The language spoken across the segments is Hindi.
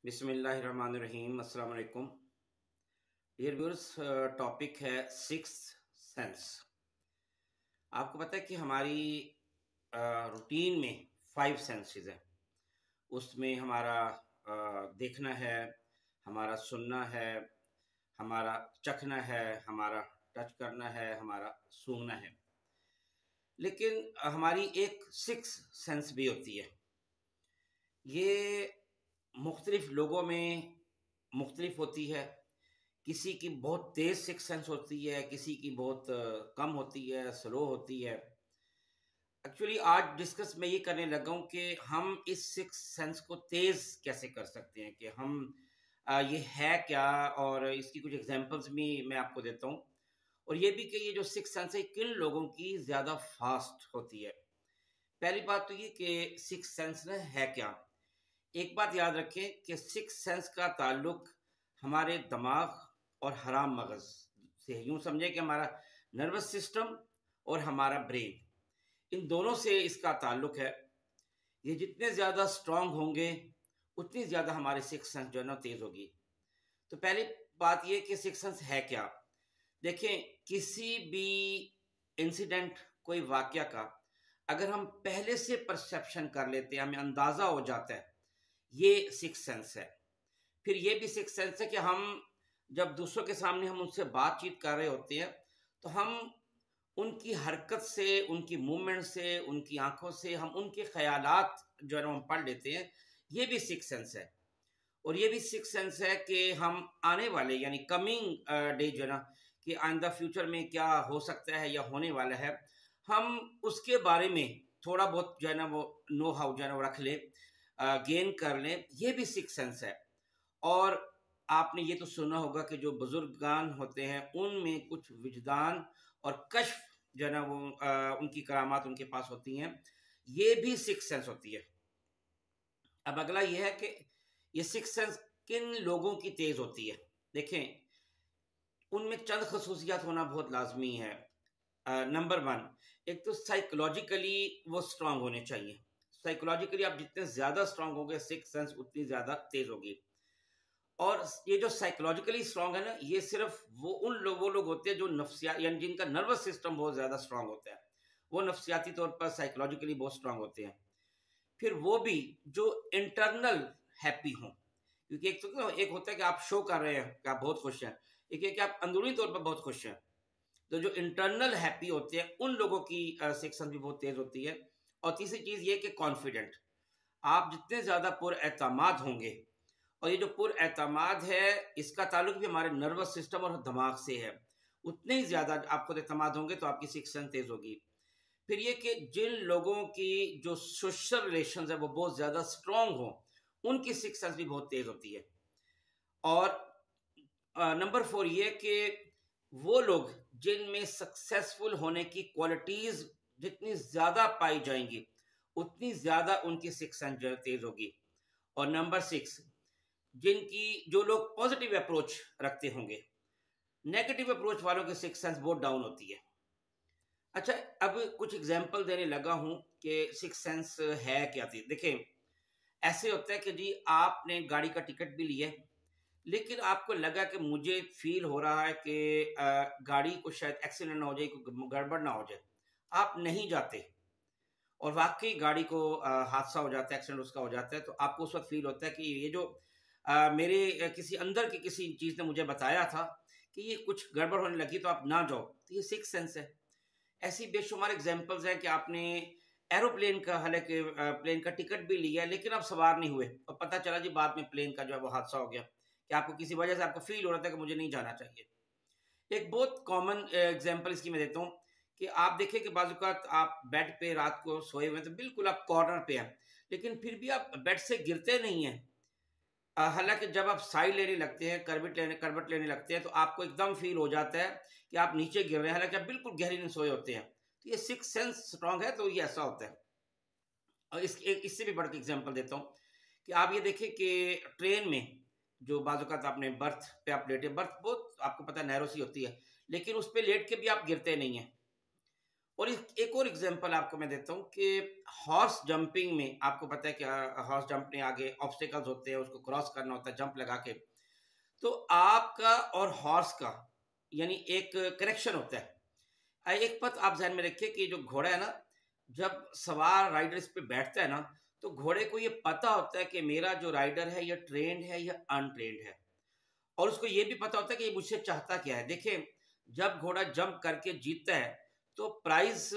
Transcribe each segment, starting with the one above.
बिस्मिल्लाहिर्रहमानिर्रहीम अस्सलाम वालेकुम डियर व्यूअर्स। टॉपिक है सिक्स्थ सेंस। आपको पता है कि हमारी रूटीन में 5 सेंसेस है। उसमें हमारा देखना है, हमारा सुनना है, हमारा चखना है, हमारा टच करना है, हमारा सूंघना है। लेकिन हमारी एक सिक्स सेंस भी होती है। ये मुख्तलिफ लोगों में मुख्तलिफ होती है। किसी की बहुत तेज़ सिक्स सेंस होती है, किसी की बहुत कम होती है, स्लो होती है। एक्चुअली आज डिस्कस मैं ये करने लगा हूँ कि हम इस सिक्स सेंस को तेज़ कैसे कर सकते हैं, कि हम ये है क्या, और इसकी कुछ एग्जांपल्स भी मैं आपको देता हूँ। और ये भी कि ये जो सिक्स सेंस है किन लोगों की ज़्यादा फास्ट होती है। पहली बात तो ये कि सिक्स सेंस ना है क्या। एक बात याद रखें कि सिक्स सेंस का ताल्लुक हमारे दिमाग और हराम मगज से। यूं समझे कि हमारा नर्वस सिस्टम और हमारा ब्रेन, इन दोनों से इसका ताल्लुक है। ये जितने ज़्यादा स्ट्रांग होंगे उतनी ज़्यादा हमारे सिक्स सेंस जो है ना तेज़ होगी। तो पहली बात ये कि सिक्स सेंस है क्या। देखें, किसी भी इंसिडेंट, कोई वाकया का अगर हम पहले से परसेप्शन कर लेते हैं, हमें अंदाज़ा हो जाता है, ये सिक्स सेंस है। फिर ये भी सिक्स सेंस है कि हम जब दूसरों के सामने हम उनसे बातचीत कर रहे होते हैं तो हम उनकी हरकत से, उनकी मूवमेंट से, उनकी आंखों से हम उनके ख्यालात जो है ना हम पढ़ लेते हैं। ये भी सिक्स सेंस है। और ये भी सिक्स सेंस है कि हम आने वाले यानी कमिंग डे जो है ना, कि आइंदा फ्यूचर में क्या हो सकता है या होने वाला है, हम उसके बारे में थोड़ा बहुत जो है ना वो नो हाउ जो है ना वो रख लें, गेन कर लें। ये भी सिक्स सेंस है। और आपने ये तो सुना होगा कि जो बुजुर्गान होते हैं उनमें कुछ विजदान और कश्फ जो है ना वो उनकी करामात उनके पास होती हैं। ये भी सिक्स सेंस होती है। अब अगला ये है कि ये सिक्स सेंस किन लोगों की तेज होती है। देखें, उनमें चंद खसूसियात होना बहुत लाजमी है। नंबर वन, एक तो साइकोलॉजिकली वो स्ट्रांग होने चाहिए। साइकोलॉजिकली आप जितने ज़्यादा स्ट्रांग होंगे सिक्स सेंस उतनी ज़्यादा तेज होगी। और ये जो साइकोलॉजिकली स्ट्रांग है ना, ये सिर्फ वो लोग होते हैं जो नफ्सिया यानी जिनका नर्वस सिस्टम बहुत ज़्यादा स्ट्रांग होता है, वो नफ्सियाती तौर पर साइकोलॉजिकली बहुत स्ट्रांग होते हैं। फिर वो भी जो इंटरनल हैप्पी हों, क्योंकि एक होता है कि आप शो कर रहे हैं कि आप बहुत खुश हैं, एक है कि आप अंदरूनी तौर पर बहुत खुश हैं। तो जो इंटरनल हैप्पी होते हैं उन लोगों की सेक्शन भी बहुत तेज होती है। और तीसरी चीज़ ये कि कॉन्फिडेंट, आप जितने ज़्यादा पुरएतमाद होंगे, और ये जो पुरएतमाद है इसका ताल्लुक भी हमारे नर्वस सिस्टम और दिमाग से है, उतने ही ज़्यादा आप खुद एतमाद होंगे तो आपकी सिक्स सेंस तेज होगी। फिर ये कि जिन लोगों की जो सोशल रिलेशन है वो बहुत ज़्यादा स्ट्रांग हो, उनकी सिक्स सेंस भी बहुत तेज होती है। और नंबर फोर ये कि वो लोग जिनमें सक्सेसफुल होने की क्वालिटीज जितनी ज्यादा पाई जाएंगी उतनी ज्यादा उनकी सिक्स सेंस तेज होगी। और नंबर सिक्स, जिनकी जो लोग पॉजिटिव अप्रोच रखते होंगे, नेगेटिव अप्रोच वालों की सिक्स सेंस बहुत डाउन होती है। अच्छा, अब कुछ एग्जांपल देने लगा हूं कि सिक्स सेंस है क्या थी। देखें, ऐसे होता है कि जी आपने गाड़ी का टिकट भी लिया, लेकिन आपको लगा कि मुझे फील हो रहा है कि गाड़ी को शायद एक्सीडेंट ना हो जाए, कोई गड़बड़ ना हो जाए। आप नहीं जाते और वाकई गाड़ी को हादसा हो जाता है, एक्सीडेंट उसका हो जाता है, तो आपको उस वक्त फील होता है कि ये जो मेरे किसी अंदर की किसी चीज़ ने मुझे बताया था कि ये कुछ गड़बड़ होने लगी, तो आप ना जाओ। तो ये सिक्स सेंस है। ऐसी बेशुमार एग्जांपल्स हैं कि आपने एरोप्लेन का, हालांकि प्लेन का टिकट भी लिया लेकिन आप सवार नहीं हुए, और पता चला जी बाद में प्लेन का जो है वो हादसा हो गया, कि आपको किसी वजह से आपको फील हो रहा था कि मुझे नहीं जाना चाहिए। एक बहुत कॉमन एग्जांपल इसकी मैं देता हूँ कि आप देखें कि बाज़-औक़ात आप बेड पे रात को सोए हुए हैं, तो बिल्कुल आप कॉर्नर पे हैं, लेकिन फिर भी आप बेड से गिरते नहीं हैं। हालांकि जब आप साइड लेने लगते हैं, करवट लेने लगते हैं, तो आपको एकदम फील हो जाता है कि आप नीचे गिर रहे हैं, हालांकि आप बिल्कुल गहरी नींद सोए होते हैं। तो ये सिक्स सेंस स्ट्रांग है, तो ये ऐसा होता है। और इससे भी बढ़ के एग्जांपल देता हूँ कि आप ये देखिए कि ट्रेन में जो बाज़-औक़ात आपने बर्थ पे आप लेटे, बर्थ बहुत आपको पता है नैरो सी होती है, लेकिन उस पे लेट के भी आप गिरते नहीं हैं। और एक और एग्जांपल आपको मैं देता हूँ कि हॉर्स जंपिंग में आपको पता है कि हॉर्स जंप में आगे ऑब्स्टिकल्स होते हैं, उसको क्रॉस करना होता है जंप लगा के। तो आपका और हॉर्स का यानी एक कनेक्शन होता है। एक बात आप ध्यान में रखिए कि जो घोड़ा है ना, जब सवार राइडर इस पे बैठता है ना, तो घोड़े को ये पता होता है कि मेरा जो राइडर है ये ट्रेंड है या अनट्रेंड है, और उसको ये भी पता होता है कि ये मुझसे चाहता क्या है। देखिए, जब घोड़ा जंप करके जीतता है तो प्राइज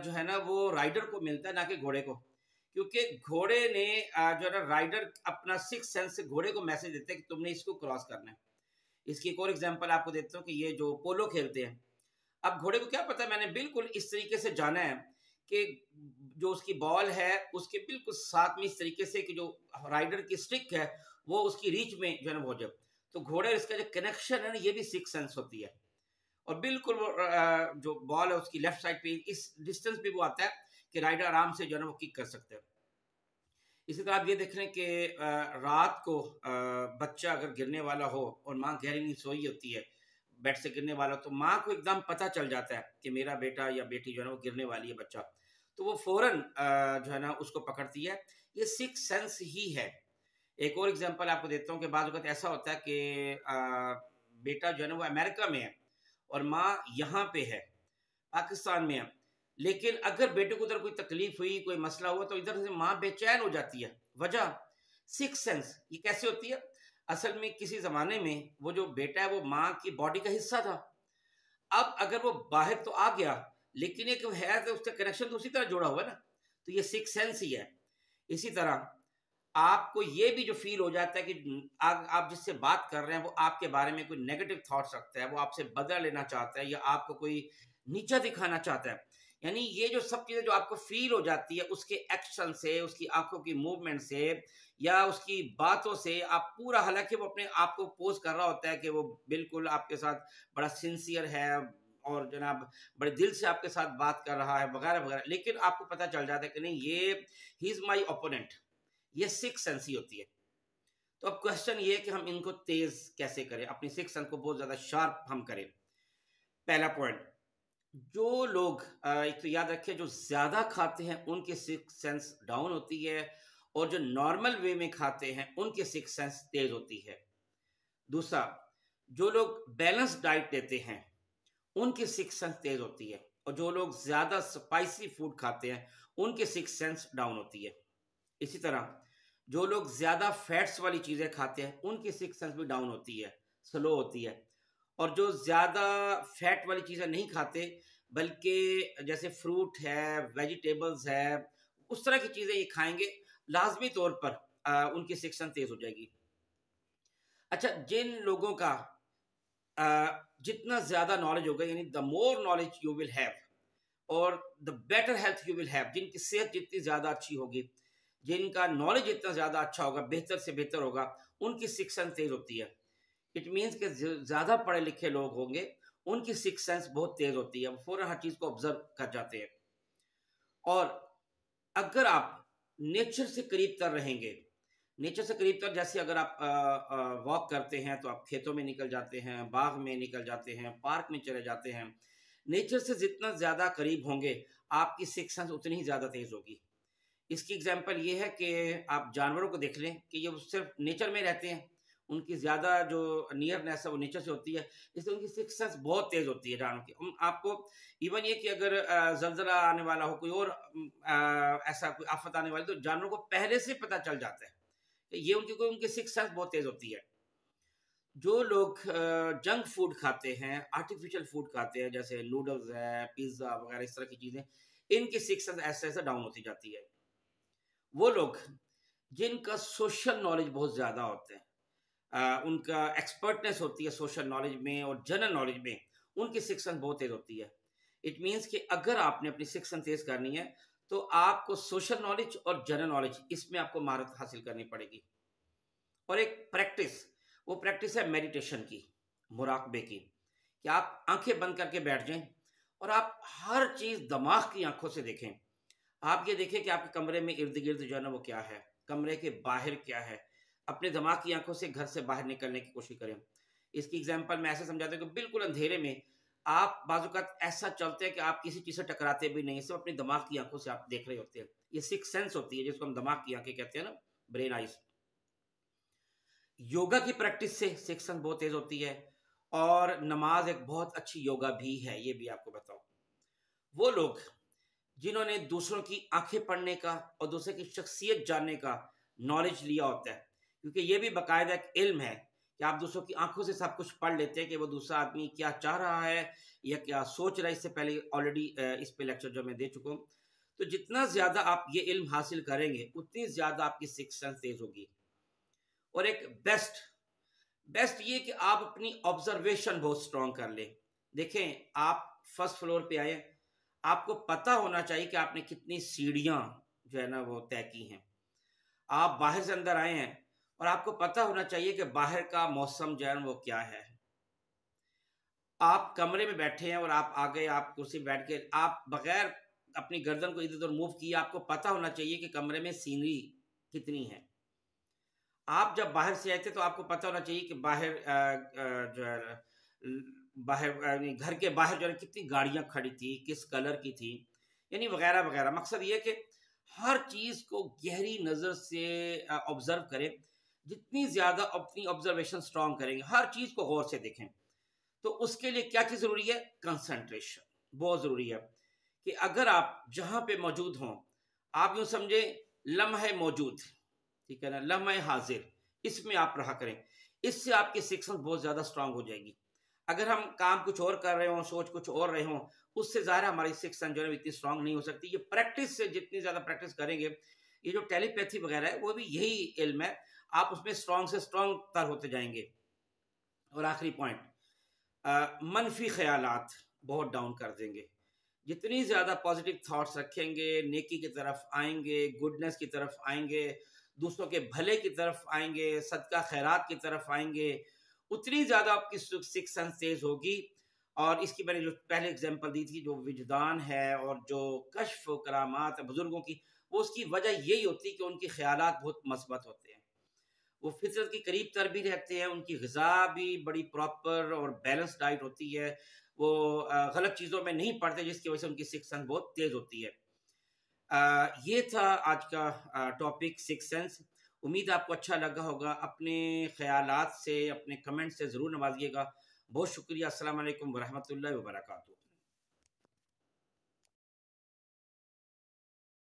जो है ना वो राइडर को मिलता है, ना कि घोड़े को। क्योंकि घोड़े ने जो है ना, राइडर अपना सिक्स सेंस से घोड़े को मैसेज देता है कि तुमने इसको क्रॉस करना है। इसकी एक और एग्जांपल आपको देता हूँ कि ये जो पोलो खेलते हैं, अब घोड़े को क्या पता है, मैंने बिल्कुल इस तरीके से जाना है कि जो उसकी बॉल है उसके बिल्कुल साथ में इस तरीके से कि जो राइडर की स्टिक है वो उसकी रीच में जो है ना हो जाए। तो घोड़े इसका जो कनेक्शन है ना, ये भी सिक्स सेंस होती है। और बिल्कुल वो जो बॉल है उसकी लेफ्ट साइड पे इस डिस्टेंस पे वो आता है कि राइडर आराम से जो है ना वो किक कर सकते हैं। इसी तरह आप ये देख लें कि रात को बच्चा अगर गिरने वाला हो और माँ गहरी नींद सोई होती है, बेड से गिरने वाला, तो माँ को एकदम पता चल जाता है कि मेरा बेटा या बेटी जो है ना वो गिरने वाली है बच्चा। तो वो फौरन जो है ना उसको पकड़ती है। ये सिक्स सेंस ही है। एक और एग्जांपल आपको देता हूँ कि बाज़ वक़्त ऐसा होता है कि बेटा जो है ना वो अमेरिका में है और माँ यहाँ पे है, पाकिस्तान में है। लेकिन अगर बेटे को उधर कोई तकलीफ हुई, कोई मसला हुआ, तो इधर से माँ बेचैन हो जाती है। वजह सिक्स सेंस। ये कैसे होती है? असल में किसी ज़माने में वो जो बेटा है वो माँ की बॉडी का हिस्सा था। अब अगर वो बाहर तो आ गया, लेकिन एक है तो उसका कनेक्शन तो उसी तरह जुड़ा हुआ है ना, तो ये सिक्स सेंस ही है। इसी तरह आपको ये भी जो फ़ील हो जाता है कि आप जिससे बात कर रहे हैं वो आपके बारे में कोई नेगेटिव थॉट्स रखता है, वो आपसे बदला लेना चाहता है या आपको कोई नीचा दिखाना चाहता है। यानी ये जो सब चीज़ें जो आपको फ़ील हो जाती है उसके एक्शन से, उसकी आँखों की मूवमेंट से या उसकी बातों से, आप पूरा, हालाँकि वो अपने आप को पोज़ कर रहा होता है कि वो बिल्कुल आपके साथ बड़ा सिंसियर है और जनाब बड़े दिल से आपके साथ बात कर रहा है वगैरह-वगैरह, लेकिन आपको पता चल जाता है कि नहीं, ये ही इज़ माय ओपोनेंट। ये सिक्स सेंस ही होती है। तो अब क्वेश्चन ये है कि हम इनको तेज कैसे करें, अपनी सिक्स सेंस को बहुत ज्यादा शार्प हम करें। पहला पॉइंट, जो लोग एक तो याद रखें, जो ज्यादा खाते हैं उनकी सिक्स सेंस डाउन होती है, और जो नॉर्मल वे में खाते हैं उनकी सिक्स सेंस तेज होती है। दूसरा, जो लोग बैलेंस डाइट लेते हैं उनकी सिक्स सेंस तेज होती है, और जो लोग ज्यादा स्पाइसी फूड खाते हैं उनकी सिक्स सेंस डाउन होती है। इसी तरह जो लोग ज़्यादा फैट्स वाली चीज़ें खाते हैं उनकी सिक्स सेंस भी डाउन होती है, स्लो होती है। और जो ज़्यादा फैट वाली चीज़ें नहीं खाते, बल्कि जैसे फ्रूट है, वेजिटेबल्स है, उस तरह की चीज़ें ये खाएंगे, लाजमी तौर पर उनकी सिक्स सेंस तेज हो जाएगी। अच्छा, जिन लोगों का जितना ज़्यादा नॉलेज होगा, यानी the more knowledge you will have और the better health you will have, जिनकी सेहत जितनी ज़्यादा अच्छी होगी, जिनका नॉलेज जितना ज़्यादा अच्छा होगा, बेहतर से बेहतर होगा, उनकी सिक्स सेंस तेज होती है। इट मीन्स कि ज़्यादा पढ़े लिखे लोग होंगे उनकी सिक्स सेंस बहुत तेज होती है, वो फौरन हर चीज़ को ऑब्जर्व कर जाते हैं। और अगर आप नेचर से करीब तर रहेंगे, नेचर से करीब तर, जैसे अगर आप वॉक करते हैं तो आप खेतों में निकल जाते हैं, बाग में निकल जाते हैं, पार्क में चले जाते हैं, नेचर से जितना ज़्यादा करीब होंगे आपकी सिक्स सेंस उतनी ही ज़्यादा तेज होगी। इसकी एग्जांपल ये है कि आप जानवरों को देख लें कि ये सिर्फ नेचर में रहते हैं, उनकी ज़्यादा जो नियरनेस है वो नेचर से होती है, इसलिए उनकी सिक्स सेंस बहुत तेज़ होती है जानवरों की। आपको इवन ये कि अगर ज़लज़ला आने वाला हो, कोई और ऐसा कोई आफत आने वाली, तो जानवरों को पहले से पता चल जाता है कि ये उनकी सिक्स सेंस बहुत तेज़ होती है। जो लोग जंक फूड खाते हैं, आर्टिफिशियल फूड खाते हैं, जैसे नूडल्स है, पिज़्ज़ा वगैरह इस तरह की चीज़ें, इनकी सिक्स सेंस ऐसे-ऐसे डाउन होती जाती है। वो लोग जिनका सोशल नॉलेज बहुत ज़्यादा होता है, उनका एक्सपर्टनेस होती है सोशल नॉलेज में और जनरल नॉलेज में, उनकी सिक्स सेंस बहुत तेज़ होती है। इट मीन्स कि अगर आपने अपनी सिक्स सेंस तेज़ करनी है तो आपको सोशल नॉलेज और जनरल नॉलेज इसमें आपको महारत हासिल करनी पड़ेगी। और एक प्रैक्टिस, वो प्रैक्टिस है मेडिटेशन की, मुराकबे की, कि आप आंखें बंद करके बैठ जाएं और आप हर चीज़ दिमाग की आंखों से देखें। आप ये देखें कि आपके कमरे में इर्द-गिर्द जो है ना वो क्या है, कमरे के बाहर क्या है। अपने दिमाग की आँखों से घर से बाहर निकलने की कोशिश करें। इसकी एग्ज़ाम्पल मैं ऐसे समझाता हूँ कि बिल्कुल अंधेरे में आप बाज़-औक़ात ऐसा चलते हैं कि आप किसी चीज़ से टकराते भी नहीं, सिर्फ़ अपने दिमाग की आँखों से आप देख रहे होते हैं। ये सिक्स्थ सेंस होती है जिसको हम दिमाग की आँखें कहते हैं ना, ब्रेन आइज़। योगा की प्रैक्टिस से सिक्स्थ सेंस बहुत तेज़ होती है और नमाज़ एक बहुत अच्छी योगा भी है, ये भी आपको बताऊँ। वो लोग जिन्होंने दूसरों की आँखें पढ़ने का और दूसरे की शख्सियत जानने का नॉलेज लिया होता है, क्योंकि ये भी बाकायदा एक इल्म है कि आप दूसरों की आँखों से सब कुछ पढ़ लेते हैं कि वो दूसरा आदमी क्या चाह रहा है या क्या सोच रहा है। इससे पहले ऑलरेडी इस पे लेक्चर जो मैं दे चुका हूँ। तो जितना ज़्यादा आप ये इल्म हासिल करेंगे, उतनी ज़्यादा आपकी सिक्स्थ सेंस तेज़ होगी। और एक बेस्ट बेस्ट ये कि आप अपनी ऑब्जर्वेशन बहुत स्ट्रॉन्ग कर लें। देखें, आप फर्स्ट फ्लोर पे आए, आपको पता होना चाहिए कि आपने कितनी सीढ़ियाँ जो है ना वो तय की हैं। आप बाहर से अंदर आए हैं और आपको पता होना चाहिए कि बाहर का मौसम जो है वो क्या है। आप कमरे में बैठे हैं और आप आ गए, आप कुर्सी पे बैठ के आप बगैर अपनी गर्दन को इधर-उधर मूव किए, आपको पता होना चाहिए कि कमरे में सीनरी कितनी है। आप जब बाहर से आए थे तो आपको पता होना चाहिए कि बाहर जो है बाहर घर के बाहर जो है कितनी गाड़ियां खड़ी थी, किस कलर की थी, यानी वगैरह वगैरह। मकसद ये है कि हर चीज को गहरी नजर से ऑब्जर्व करें। जितनी ज्यादा अपनी ऑब्जर्वेशन स्ट्रांग करेंगे, हर चीज को गौर से देखें। तो उसके लिए क्या चीज जरूरी है? कंसंट्रेशन बहुत जरूरी है। कि अगर आप जहां पे मौजूद हों, आप यूं समझे लम्हे मौजूद, ठीक है ना, लम्हे हाजिर, इसमें आप रहा करें। इससे आपकी सिक्स सेंस बहुत ज़्यादा स्ट्रांग हो जाएगी। अगर हम काम कुछ और कर रहे हों, सोच कुछ और रहे हों, उससे ज़ाहिर हमारी सिक्स सेंस जो है इतनी स्ट्रांग नहीं हो सकती। ये प्रैक्टिस से जितनी ज़्यादा प्रैक्टिस करेंगे, ये जो टेलीपैथी वगैरह है वो भी यही इल्म है, आप उसमें स्ट्रांग से स्ट्रांग तर होते जाएंगे। और आखिरी पॉइंट, मनफी ख्यालात बहुत डाउन कर देंगे। जितनी ज़्यादा पॉजिटिव थॉट्स रखेंगे, नेकी की तरफ आएंगे, गुडनेस की तरफ आएंगे, दूसरों के भले की तरफ आएंगे, सदका खैरात की तरफ आएंगे, उतनी ज़्यादा आपकी सिक्स सेंस तेज होगी। और इसकी मैंने जो पहले एग्जांपल दी थी, जो विजदान है और जो कश्फ करामात है बुजुर्गों की, वो उसकी वजह यही होती है कि उनके ख्यालात बहुत मस्बत होते हैं। वो फितरत के करीब तर भी रहते हैं, उनकी ग़िज़ा भी बड़ी प्रॉपर और बैलेंस डाइट होती है। वो गलत चीज़ों में नहीं पड़ते, जिसकी वजह से उनकी सिक्स सेंस बहुत तेज़ होती है। ये था आज का टॉपिक सिक्स सेंस। उम्मीद आपको अच्छा लगा होगा। अपने ख़यालात से, अपने कमेंट से ज़रूर नवाजिएगा। बहुत शुक्रिया। अस्सलाम वालेकुम व रहमतुल्लाहि व बरकातहू।